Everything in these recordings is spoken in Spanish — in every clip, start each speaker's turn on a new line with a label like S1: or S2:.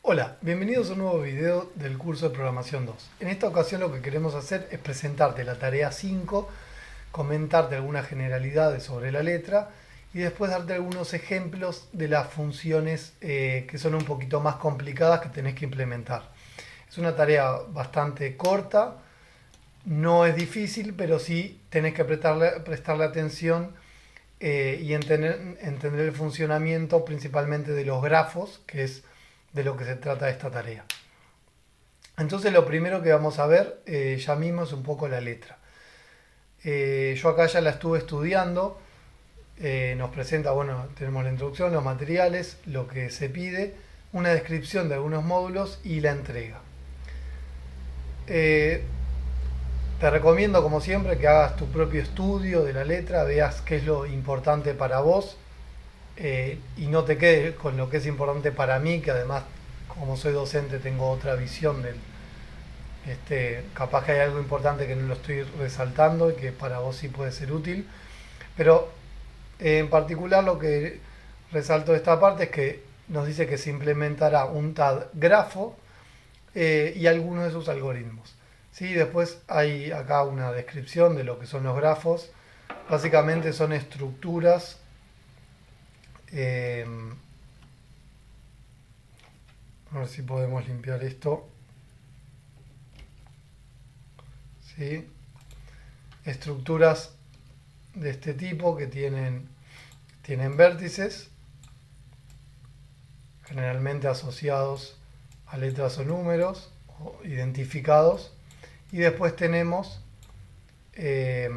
S1: Hola, bienvenidos a un nuevo video del curso de Programación 2. En esta ocasión lo que queremos hacer es presentarte la tarea 5, comentarte algunas generalidades sobre la letra y después darte algunos ejemplos de las funciones que son un poquito más complicadas que tenés que implementar. Es una tarea bastante corta, no es difícil, pero sí tenés que prestarle atención y entender el funcionamiento principalmente de los grafos, que es de lo que se trata esta tarea. Entonces lo primero que vamos a ver ya mismo es un poco la letra. Yo acá ya la estuve estudiando, nos presenta, bueno, tenemos la introducción, los materiales, lo que se pide, una descripción de algunos módulos y la entrega. Te recomiendo, como siempre, que hagas tu propio estudio de la letra, veas qué es lo importante para vos y no te quedes con lo que es importante para mí, que además, como soy docente, tengo otra visión del. Capaz que hay algo importante que no lo estoy resaltando y que para vos sí puede ser útil. Pero en particular lo que resalto de esta parte es que nos dice que se implementará un TAD grafo y algunos de sus algoritmos. ¿Sí? Después hay acá una descripción de lo que son los grafos. Básicamente son estructuras a ver si podemos limpiar esto. ¿Sí? Estructuras de este tipo que tienen vértices, generalmente asociados a letras o números, o identificados. Y después tenemos eh,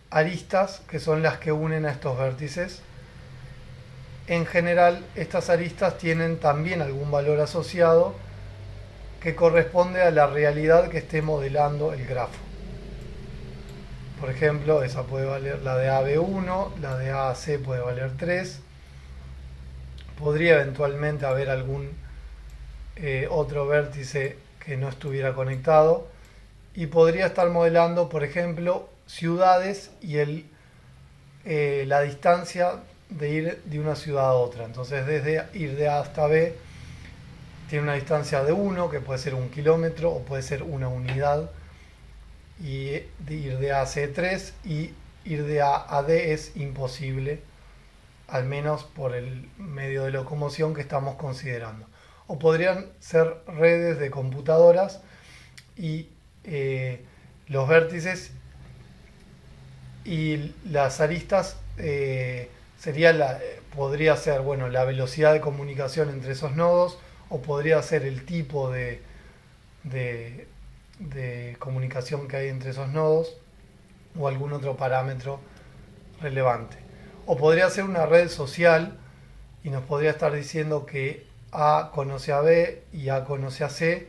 S1: aristas, que son las que unen a estos vértices. En general, estas aristas tienen también algún valor asociado que corresponde a la realidad que esté modelando el grafo. Por ejemplo, esa puede valer la de AB1, la de AAC puede valer 3. Podría eventualmente haber algún otro vértice que no estuviera conectado. Y podría estar modelando, por ejemplo, ciudades y la distancia de ir de una ciudad a otra. Entonces, desde ir de A hasta B, tiene una distancia de 1, que puede ser 1 kilómetro o puede ser una unidad. Y de ir de A a C3 y ir de A a D es imposible, al menos por el medio de locomoción que estamos considerando. O podrían ser redes de computadoras y los vértices y las aristas podría ser, bueno, la velocidad de comunicación entre esos nodos, o podría ser el tipo de, de comunicación que hay entre esos nodos, o algún otro parámetro relevante. O podría ser una red social y nos podría estar diciendo que A conoce a B y A conoce a C,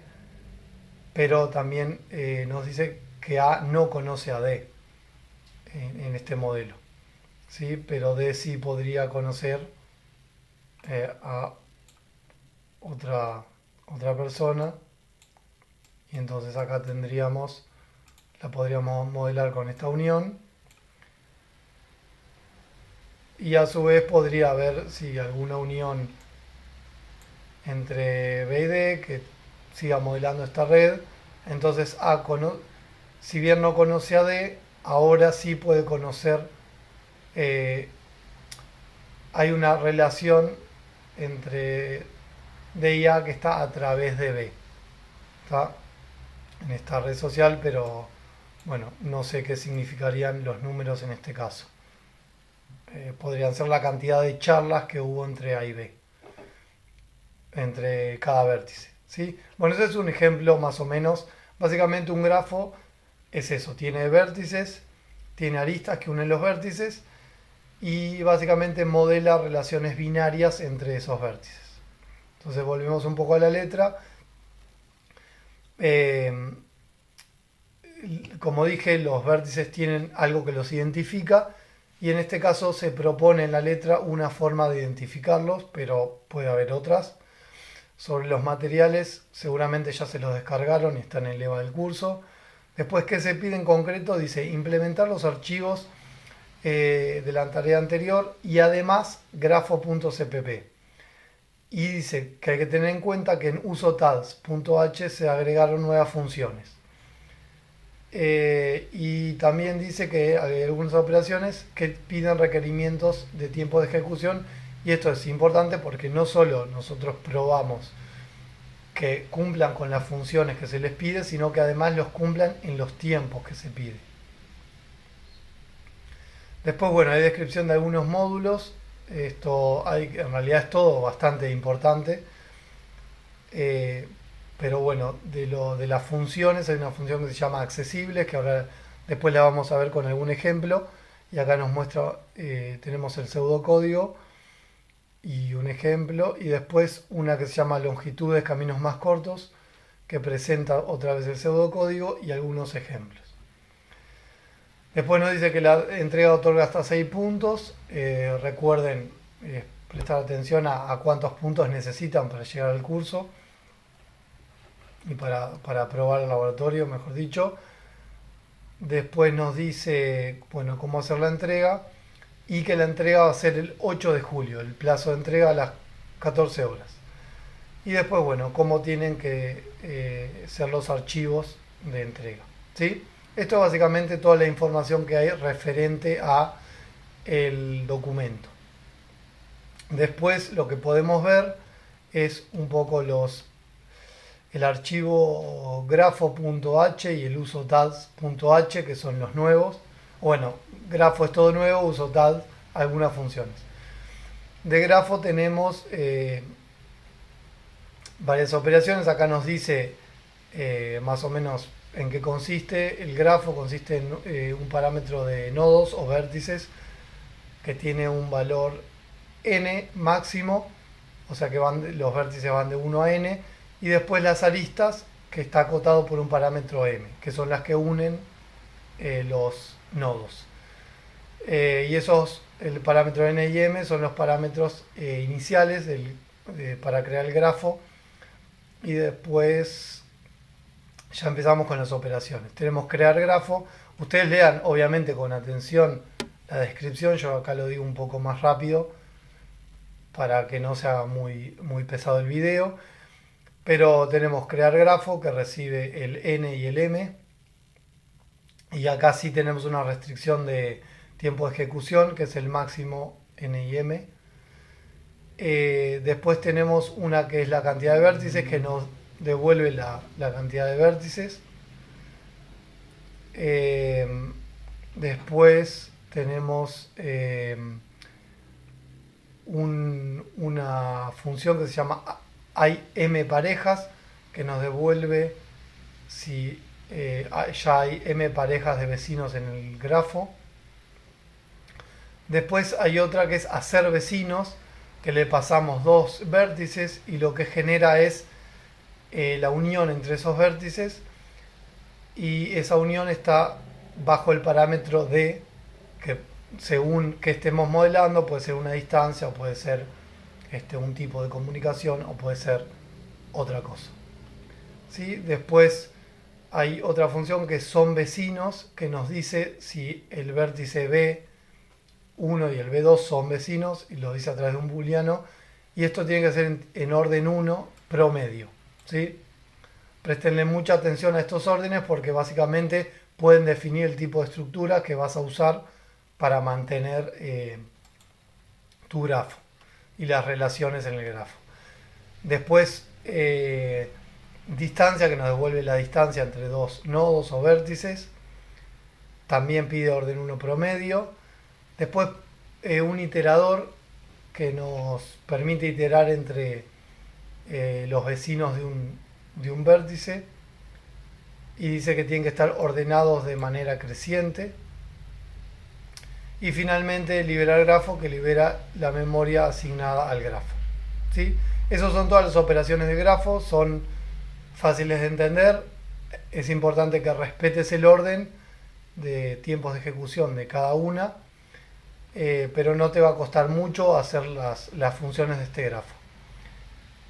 S1: pero también nos dice que A no conoce a D en este modelo. ¿Sí? Pero D sí podría conocer a otra persona, y entonces acá la podríamos modelar con esta unión, y a su vez podría haber si alguna unión entre B y D que siga modelando esta red. Entonces si bien no conoce a D, ahora sí puede conocer. Hay una relación entre D y A que está a través de B. ¿Está? En esta red social, pero bueno, no sé qué significarían los números en este caso. Podrían ser la cantidad de charlas que hubo entre A y B, entre cada vértice. ¿Sí? Bueno, ese es un ejemplo más o menos. Básicamente un grafo es eso, tiene vértices, tiene aristas que unen los vértices y básicamente modela relaciones binarias entre esos vértices. Entonces volvemos un poco a la letra. Como dije, los vértices tienen algo que los identifica, y en este caso se propone en la letra una forma de identificarlos, pero puede haber otras. Sobre los materiales, seguramente ya se los descargaron y están en el EVA del curso. Después, ¿qué se pide en concreto? Dice implementar los archivos de la tarea anterior y además grafo.cpp. Y dice que hay que tener en cuenta que en usotads.h se agregaron nuevas funciones. Y también dice que hay algunas operaciones que piden requerimientos de tiempo de ejecución, y esto es importante porque no solo nosotros probamos que cumplan con las funciones que se les pide, sino que además los cumplan en los tiempos que se pide. Después, bueno, hay descripción de algunos módulos. En realidad es todo bastante importante. Pero bueno, de las funciones hay una función que se llama accesibles, que ahora después la vamos a ver con algún ejemplo. Y acá nos muestra, tenemos el pseudocódigo y un ejemplo. Y después una que se llama longitudes, caminos más cortos, que presenta otra vez el pseudocódigo y algunos ejemplos. Después nos dice que la entrega otorga hasta 6 puntos. Recuerden prestar atención a cuántos puntos necesitan para llegar al curso y para aprobar el laboratorio, mejor dicho. Después nos dice, bueno, cómo hacer la entrega y que la entrega va a ser el 8 de julio, el plazo de entrega a las 14 horas. Y después, bueno, cómo tienen que ser los archivos de entrega, ¿sí? Esto es básicamente toda la información que hay referente a el documento. Después lo que podemos ver es un poco el archivo grafo.h y el usotads.h, que son los nuevos. Bueno, grafo es todo nuevo, usotads algunas funciones. De grafo tenemos varias operaciones. Acá nos dice más o menos en qué consiste. El grafo consiste en un parámetro de nodos o vértices que tiene un valor n máximo, o sea que los vértices van de 1 a n, y después las aristas, que está acotado por un parámetro m, que son las que unen los nodos. Y el parámetro n y m son los parámetros iniciales para crear el grafo, y después ya empezamos con las operaciones. Tenemos crear grafo. Ustedes lean obviamente con atención la descripción, yo acá lo digo un poco más rápido para que no sea muy pesado el video. Pero tenemos crear grafo, que recibe el n y el m, y acá sí tenemos una restricción de tiempo de ejecución, que es el máximo n y m. Después tenemos una que es la cantidad de vértices, que nos devuelve la cantidad de vértices. Después tenemos una función que se llama hay m parejas, que nos devuelve si ya hay m parejas de vecinos en el grafo. Después hay otra que es hacer vecinos, que le pasamos dos vértices y lo que genera es la unión entre esos vértices, y esa unión está bajo el parámetro de, que según que estemos modelando puede ser una distancia o puede ser un tipo de comunicación o puede ser otra cosa, ¿sí? Después hay otra función que son vecinos, que nos dice si el vértice B1 y el B2 son vecinos, y lo dice a través de un booleano, y esto tiene que ser en orden 1 promedio, ¿sí? Prestenle mucha atención a estos órdenes porque básicamente pueden definir el tipo de estructura que vas a usar para mantener tu grafo y las relaciones en el grafo. Después, distancia, que nos devuelve la distancia entre dos nodos o vértices. También pide orden 1 promedio. Después, un iterador que nos permite iterar entre los vecinos de un vértice, y dice que tienen que estar ordenados de manera creciente. Y finalmente liberar grafo, que libera la memoria asignada al grafo, ¿sí? Esas son todas las operaciones de grafo, son fáciles de entender. Es importante que respetes el orden de tiempos de ejecución de cada una, pero no te va a costar mucho hacer las funciones de este grafo.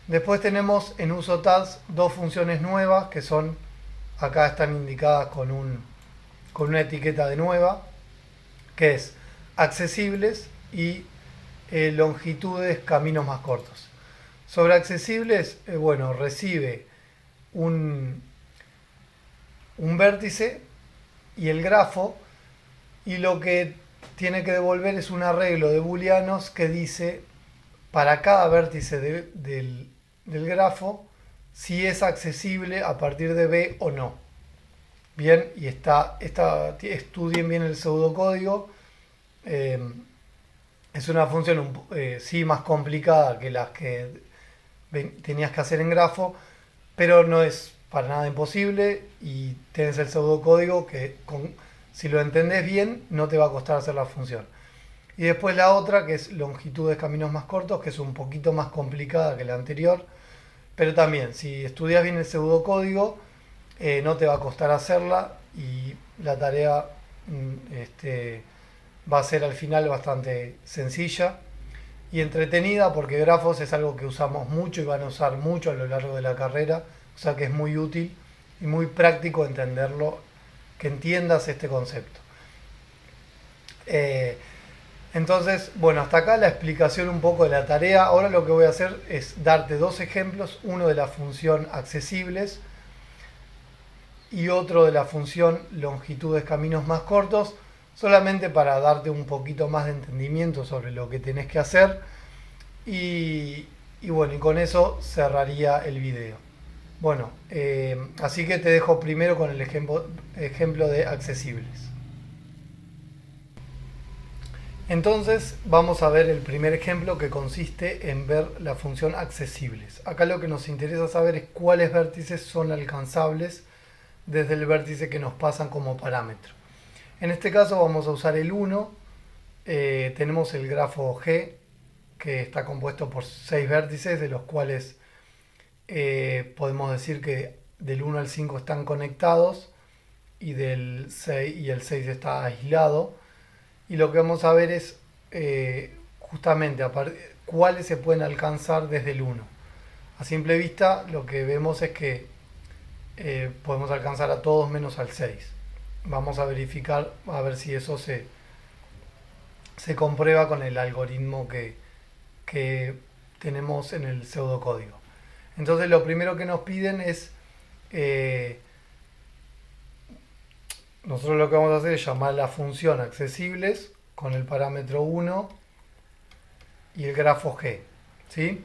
S1: Después tenemos en usotads dos funciones nuevas, que son, acá están indicadas con una etiqueta de nueva, que es accesibles y longitudes, caminos más cortos. Sobre accesibles, bueno, recibe un, un vértice y el grafo, y lo que tiene que devolver es un arreglo de booleanos que dice para cada vértice del grafo si es accesible a partir de B o no. Bien, y estudien bien el pseudocódigo. Eh, es una función sí más complicada que las que tenías que hacer en grafo, pero no es para nada imposible y tienes el pseudocódigo que si lo entendés bien no te va a costar hacer la función. Y después la otra que es longitud de caminos más cortos, que es un poquito más complicada que la anterior, pero también si estudias bien el pseudocódigo no te va a costar hacerla y la tarea va a ser al final bastante sencilla y entretenida porque grafos es algo que usamos mucho y van a usar mucho a lo largo de la carrera, o sea que es muy útil y muy práctico entenderlo, que entiendas este concepto. Entonces, bueno, hasta acá la explicación un poco de la tarea. Ahora lo que voy a hacer es darte dos ejemplos, uno de la función accesibles y otro de la función longitudes caminos más cortos, solamente para darte un poquito más de entendimiento sobre lo que tenés que hacer y bueno, y con eso cerraría el video. Bueno, así que te dejo primero con el ejemplo de accesibles. Entonces vamos a ver el primer ejemplo que consiste en ver la función accesibles. Acá lo que nos interesa saber es cuáles vértices son alcanzables desde el vértice que nos pasan como parámetro. En este caso vamos a usar el 1, tenemos el grafo G que está compuesto por 6 vértices, de los cuales podemos decir que del 1 al 5 están conectados y el 6 está aislado. Y lo que vamos a ver es justamente cuáles se pueden alcanzar desde el 1. A simple vista lo que vemos es que podemos alcanzar a todos menos al 6. Vamos a verificar a ver si eso se comprueba con el algoritmo que tenemos en el pseudocódigo. Entonces lo primero que nos piden es, nosotros lo que vamos a hacer es llamar la función accesibles con el parámetro 1 y el grafo G, ¿sí?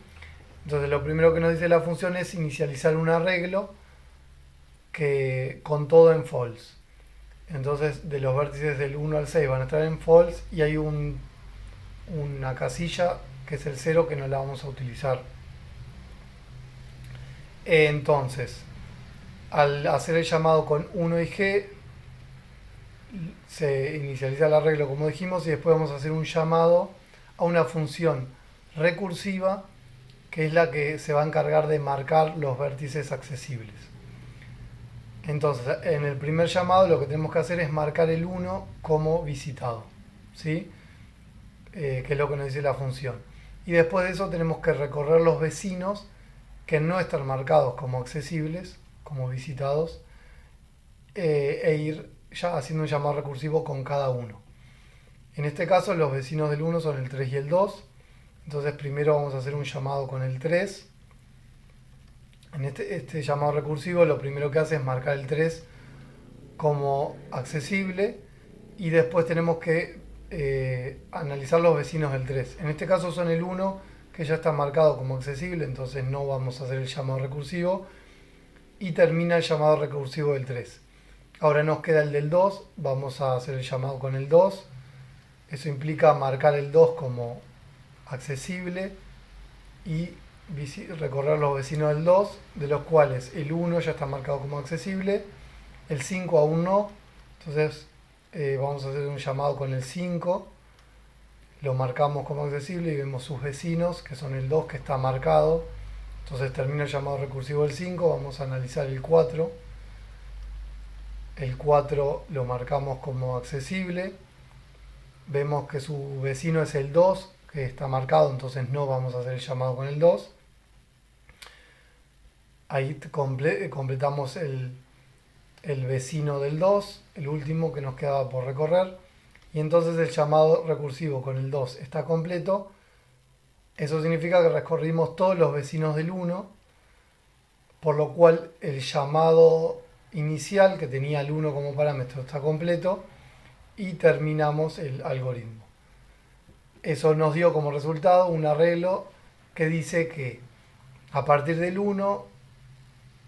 S1: Entonces lo primero que nos dice la función es inicializar un arreglo con todo en false. Entonces de los vértices del 1 al 6 van a estar en false y hay una casilla que es el 0 que no la vamos a utilizar. Entonces, al hacer el llamado con 1 y G, se inicializa el arreglo como dijimos y después vamos a hacer un llamado a una función recursiva que es la que se va a encargar de marcar los vértices accesibles. Entonces, en el primer llamado lo que tenemos que hacer es marcar el 1 como visitado, ¿sí? Que es lo que nos dice la función. Y después de eso tenemos que recorrer los vecinos que no están marcados como accesibles, como visitados, e ir ya haciendo un llamado recursivo con cada uno. En este caso los vecinos del 1 son el 3 y el 2. Entonces primero vamos a hacer un llamado con el 3. En este llamado recursivo lo primero que hace es marcar el 3 como accesible y después tenemos que analizar los vecinos del 3. En este caso son el 1 que ya está marcado como accesible, entonces no vamos a hacer el llamado recursivo y termina el llamado recursivo del 3. Ahora nos queda el del 2, vamos a hacer el llamado con el 2. Eso implica marcar el 2 como accesible y recorrer los vecinos del 2, de los cuales el 1 ya está marcado como accesible, el 5 aún no, entonces vamos a hacer un llamado con el 5, lo marcamos como accesible y vemos sus vecinos, que son el 2 que está marcado, entonces termina el llamado recursivo del 5, vamos a analizar el 4, el 4 lo marcamos como accesible, vemos que su vecino es el 2, que está marcado, entonces no vamos a hacer el llamado con el 2. Ahí completamos el vecino del 2, el último que nos quedaba por recorrer. Y entonces el llamado recursivo con el 2 está completo. Eso significa que recorrimos todos los vecinos del 1, por lo cual el llamado inicial que tenía el 1 como parámetro está completo y terminamos el algoritmo. Eso nos dio como resultado un arreglo que dice que a partir del 1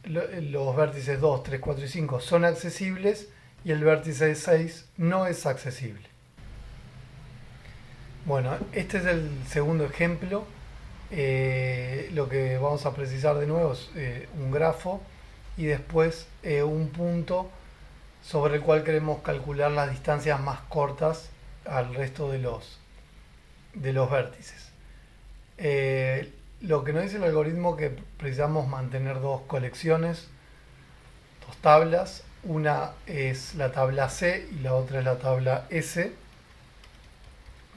S1: los vértices 2, 3, 4 y 5 son accesibles y el vértice 6 no es accesible. Bueno, este es el segundo ejemplo. Lo que vamos a precisar de nuevo es un grafo y después un punto sobre el cual queremos calcular las distancias más cortas al resto de los vértices. Lo que nos dice el algoritmo es que precisamos mantener dos colecciones, dos tablas. Una es la tabla C y la otra es la tabla S.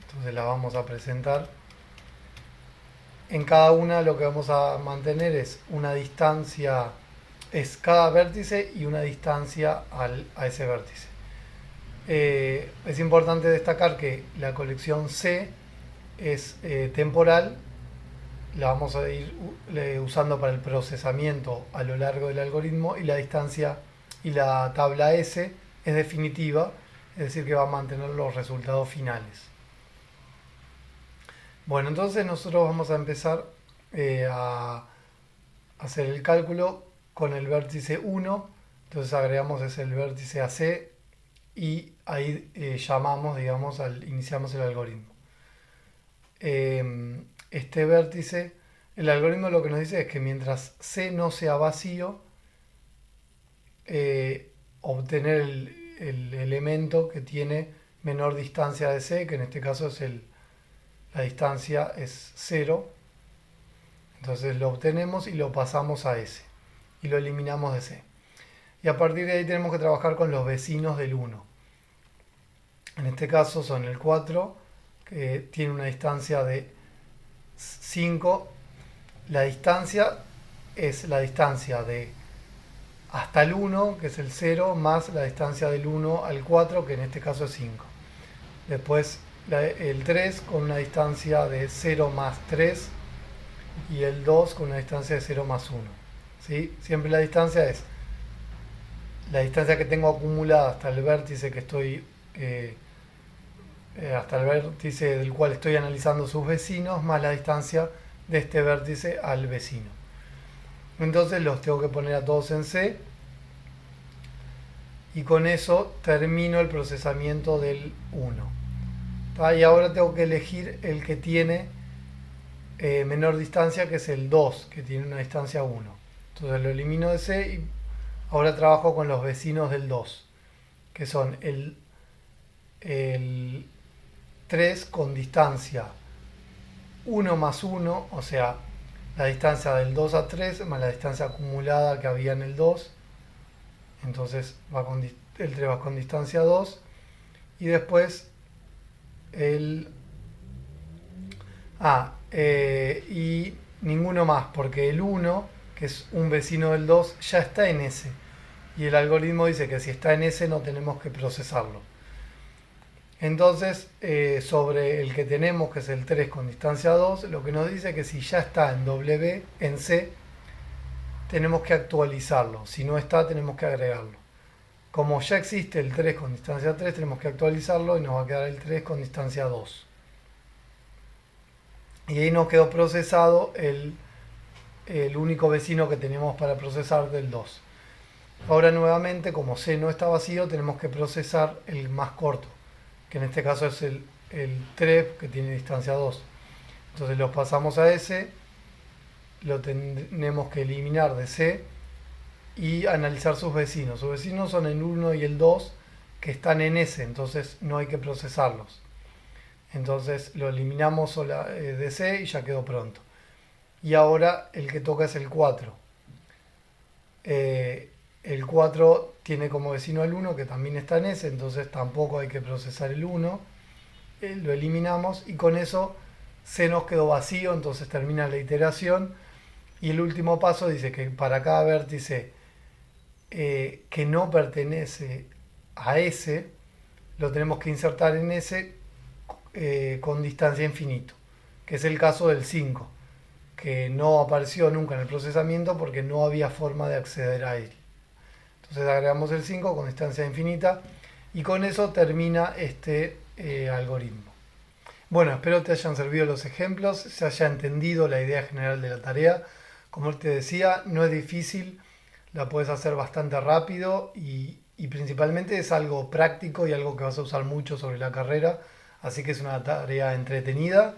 S1: Entonces la vamos a presentar. En cada una lo que vamos a mantener es una distancia, es cada vértice y una distancia a ese vértice. Es importante destacar que la colección C es temporal, la vamos a ir usando para el procesamiento a lo largo del algoritmo, y la distancia y la tabla S es definitiva, es decir que va a mantener los resultados finales. Bueno, entonces nosotros vamos a empezar a hacer el cálculo con el vértice 1, entonces agregamos ese el vértice AC y ahí llamamos, digamos, iniciamos el algoritmo. Este vértice, el algoritmo lo que nos dice es que mientras C no sea vacío, obtener el elemento que tiene menor distancia de C, que en este caso es la distancia es 0, entonces lo obtenemos y lo pasamos a S y lo eliminamos de C. Y a partir de ahí tenemos que trabajar con los vecinos del 1. En este caso son el 4, que tiene una distancia de 5. La distancia es la distancia de hasta el 1, que es el 0, más la distancia del 1 al 4, que en este caso es 5. Después el 3 con una distancia de 0 más 3 y el 2 con una distancia de 0 más 1. ¿Sí? Siempre la distancia es la distancia que tengo acumulada hasta el vértice que estoy hasta el vértice del cual estoy analizando sus vecinos, más la distancia de este vértice al vecino. Entonces los tengo que poner a todos en C y con eso termino el procesamiento del 1. Y ahora tengo que elegir el que tiene menor distancia, que es el 2, que tiene una distancia 1. Entonces lo elimino de C y ahora trabajo con los vecinos del 2, que son el 3 con distancia 1 más 1, o sea, la distancia del 2 a 3 más la distancia acumulada que había en el 2. Entonces el 3 va con distancia 2. Y después y ninguno más, porque el 1, que es un vecino del 2, ya está en S. Y el algoritmo dice que si está en S no tenemos que procesarlo. Entonces, sobre el que tenemos, que es el 3 con distancia 2, lo que nos dice es que si ya está en C, tenemos que actualizarlo. Si no está, tenemos que agregarlo. Como ya existe el 3 con distancia 3, tenemos que actualizarlo y nos va a quedar el 3 con distancia 2. Y ahí nos quedó procesado el único vecino que tenemos para procesar del 2. Ahora nuevamente, como C no está vacío, tenemos que procesar el más corto, que en este caso es el 3, que tiene distancia 2. Entonces los pasamos a S, lo tenemos que eliminar de C y analizar sus vecinos. Sus vecinos son el 1 y el 2, que están en S, entonces no hay que procesarlos. Entonces lo eliminamos de C y ya quedó pronto. Y ahora el que toca es el 4. El 4 tiene como vecino al 1, que también está en S, entonces tampoco hay que procesar el 1. Lo eliminamos y con eso C nos quedó vacío, entonces termina la iteración. Y el último paso dice que para cada vértice que no pertenece a S, lo tenemos que insertar en S con distancia infinito. que es el caso del 5, que no apareció nunca en el procesamiento porque no había forma de acceder a él. Entonces agregamos el 5 con instancia infinita y con eso termina este algoritmo. Bueno, espero te hayan servido los ejemplos, se haya entendido la idea general de la tarea. Como te decía, no es difícil, la puedes hacer bastante rápido y principalmente es algo práctico y algo que vas a usar mucho sobre la carrera, así que es una tarea entretenida.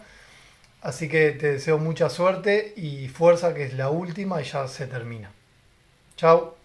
S1: Así que te deseo mucha suerte y fuerza, que es la última y ya se termina. Chao.